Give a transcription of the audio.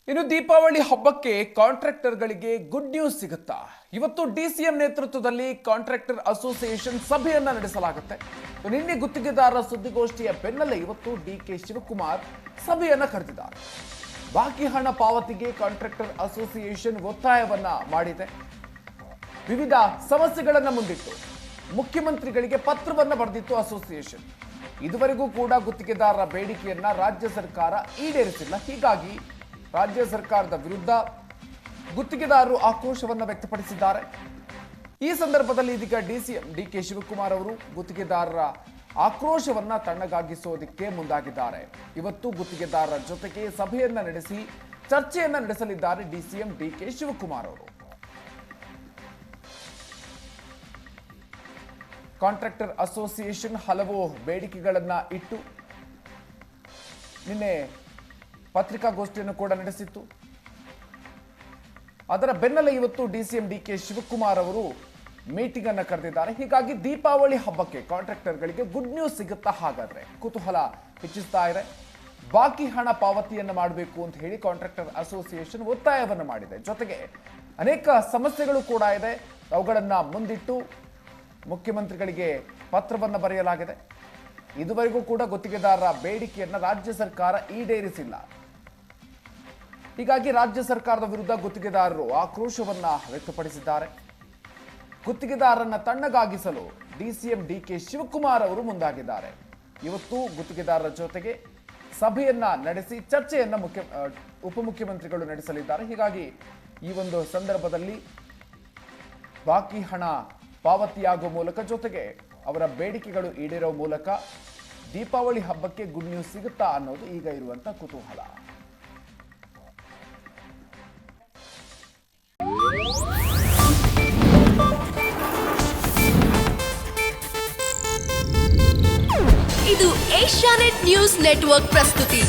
ಇನ್ನು ದೀಪಾವಳಿ ಹಬ್ಬಕ್ಕೆ ಕಾಂಟ್ರಾಕ್ಟರ್ಗಳಿಗೆ good news ಸಿಗುತ್ತಾ? ಇವತ್ತು ಡಿಸಿಎಂ ನೇತೃತ್ವದಲ್ಲಿ ಕಾಂಟ್ರಾಕ್ಟರ್ ಅಸೋಸಿಯೇಷನ್ ಸಭೆಯನ್ನ ನಡೆಸಲಾಗುತ್ತೆ. ನಿನ್ನೆ ಗುತ್ತಿಗೆದಾರರ ಸುದ್ದಿಗೋಷ್ಠಿಯ ಬೆನ್ನಲ್ಲೇ ಇವತ್ತು ಡಿಕೆ ಶಿವಕುಮಾರ್ ಸಭೆಯನ್ನ ಕರೆದಿದ್ದಾರೆ. ಬಾಕಿ ಹಣ ಪಾವತಿಗೆ ಕಾಂಟ್ರಾಕ್ಟರ್ ಅಸೋಸಿಯೇಷನ್ ಒತ್ತಾಯವನ್ನ ಮಾಡಿದೆ. ವಿವಿಧ ಸಮಸ್ಯೆಗಳನ್ನ ಮುಂದಿಟ್ಟು ಮುಖ್ಯಮಂತ್ರಿಗಳಿಗೆ ಪತ್ರವನ್ನ ಬರೆದಿತ್ತು ಅಸೋಸಿಯೇಷನ್. ಇದುವರೆಗೂ ಕೂಡ ಗುತ್ತಿಗೆದಾರರ ಬೇಡಿಕೆಯನ್ನ ರಾಜ್ಯ ಸರ್ಕಾರ ಈಡೇರಿಸಿಲ್ಲ. ಹೀಗಾಗಿ ರಾಜ್ಯ ಸರ್ಕಾರದ ವಿರುದ್ಧ ಗುತ್ತಿಗೆದಾರರು ಆಕ್ರೋಶವನ್ನು ವ್ಯಕ್ತಪಡಿಸಿದ್ದಾರೆ. ಈ ಸಂದರ್ಭದಲ್ಲಿ ಇದೀಗ ಡಿಸಿಎಂ ಡಿಕೆ ಶಿವಕುಮಾರ್ ಅವರು ಗುತ್ತಿಗೆದಾರರ ಆಕ್ರೋಶವನ್ನ ತಣ್ಣಗಾಗಿಸೋದಕ್ಕೆ ಮುಂದಾಗಿದ್ದಾರೆ. ಇವತ್ತು ಗುತ್ತಿಗೆದಾರರ ಜೊತೆಗೆ ಸಭೆಯನ್ನ ನಡೆಸಿ ಚರ್ಚೆಯನ್ನ ನಡೆಸಲಿದ್ದಾರೆ ಡಿಸಿಎಂ ಡಿಕೆ ಶಿವಕುಮಾರ್ ಅವರು. ಕಾಂಟ್ರಾಕ್ಟರ್ ಅಸೋಸಿಯೇಷನ್ ಹಲವು ಬೇಡಿಕೆಗಳನ್ನ ಇಟ್ಟು ನಿನ್ನೆ ಪತ್ರಿಕಾಗೋಷ್ಠಿಯನ್ನು ಕೂಡ ನಡೆಸಿತ್ತು. ಅದರ ಬೆನ್ನಲ್ಲೇ ಇವತ್ತು ಡಿಸಿಎಂ ಡಿಕೆ ಶಿವಕುಮಾರ್ ಅವರು ಮೀಟಿಂಗ್ ಅನ್ನು ಕರೆದಿದ್ದಾರೆ. ಹೀಗಾಗಿ ದೀಪಾವಳಿ ಹಬ್ಬಕ್ಕೆ ಕಾಂಟ್ರಾಕ್ಟರ್ಗಳಿಗೆ ಗುಡ್ ನ್ಯೂಸ್ ಸಿಗುತ್ತಾ? ಹಾಗಾದ್ರೆ ಕುತೂಹಲ ಹೆಚ್ಚಿಸ್ತಾ ಇದೆ. ಬಾಕಿ ಹಣ ಪಾವತಿಯನ್ನು ಮಾಡಬೇಕು ಅಂತ ಹೇಳಿ ಕಾಂಟ್ರಾಕ್ಟರ್ ಅಸೋಸಿಯೇಷನ್ ಒತ್ತಾಯವನ್ನು ಮಾಡಿದೆ. ಜೊತೆಗೆ ಅನೇಕ ಸಮಸ್ಯೆಗಳು ಕೂಡ ಇದೆ. ಅವುಗಳನ್ನ ಮುಂದಿಟ್ಟು ಮುಖ್ಯಮಂತ್ರಿಗಳಿಗೆ ಪತ್ರವನ್ನು ಬರೆಯಲಾಗಿದೆ. ಇದುವರೆಗೂ ಕೂಡ ಗುತ್ತಿಗೆದಾರರ ಬೇಡಿಕೆಯನ್ನ ರಾಜ್ಯ ಸರ್ಕಾರ ಈಡೇರಿಸಿಲ್ಲ. ಹೀಗಾಗಿ ರಾಜ್ಯ ಸರ್ಕಾರದ ವಿರುದ್ಧ ಗುತ್ತಿಗೆದಾರರು ಆಕ್ರೋಶವನ್ನ ವ್ಯಕ್ತಪಡಿಸಿದ್ದಾರೆ. ಗುತ್ತಿಗೆದಾರರನ್ನ ತಣ್ಣಗಾಗಿಸಲು ಡಿಸಿಎಂ ಡಿಕೆ ಶಿವಕುಮಾರ್ ಅವರು ಮುಂದಾಗಿದ್ದಾರೆ. ಇವತ್ತು ಗುತ್ತಿಗೆದಾರರ ಜೊತೆಗೆ ಸಭೆಯನ್ನ ನಡೆಸಿ ಚರ್ಚೆಯನ್ನ ಉಪಮುಖ್ಯಮಂತ್ರಿಗಳು ನಡೆಸಲಿದ್ದಾರೆ. ಹೀಗಾಗಿ ಈ ಒಂದು ಸಂದರ್ಭದಲ್ಲಿ ಬಾಕಿ ಹಣ ಪಾವತಿಯಾಗುವ ಮೂಲಕ ಜೊತೆಗೆ ಅವರ ಬೇಡಿಕೆಗಳು ಈಡೇರೋ ಮೂಲಕ ದೀಪಾವಳಿ ಹಬ್ಬಕ್ಕೆ ಗುಡ್ ನ್ಯೂಸ್ ಸಿಗುತ್ತಾ ಅನ್ನೋದು ಈಗ ಇರುವಂತ ಕುತೂಹಲ. ಇದು ಏಷ್ಯಾನೆಟ್ ನ್ಯೂಸ್ ನೆಟ್ವರ್ಕ್ ಪ್ರಸ್ತುತಿ.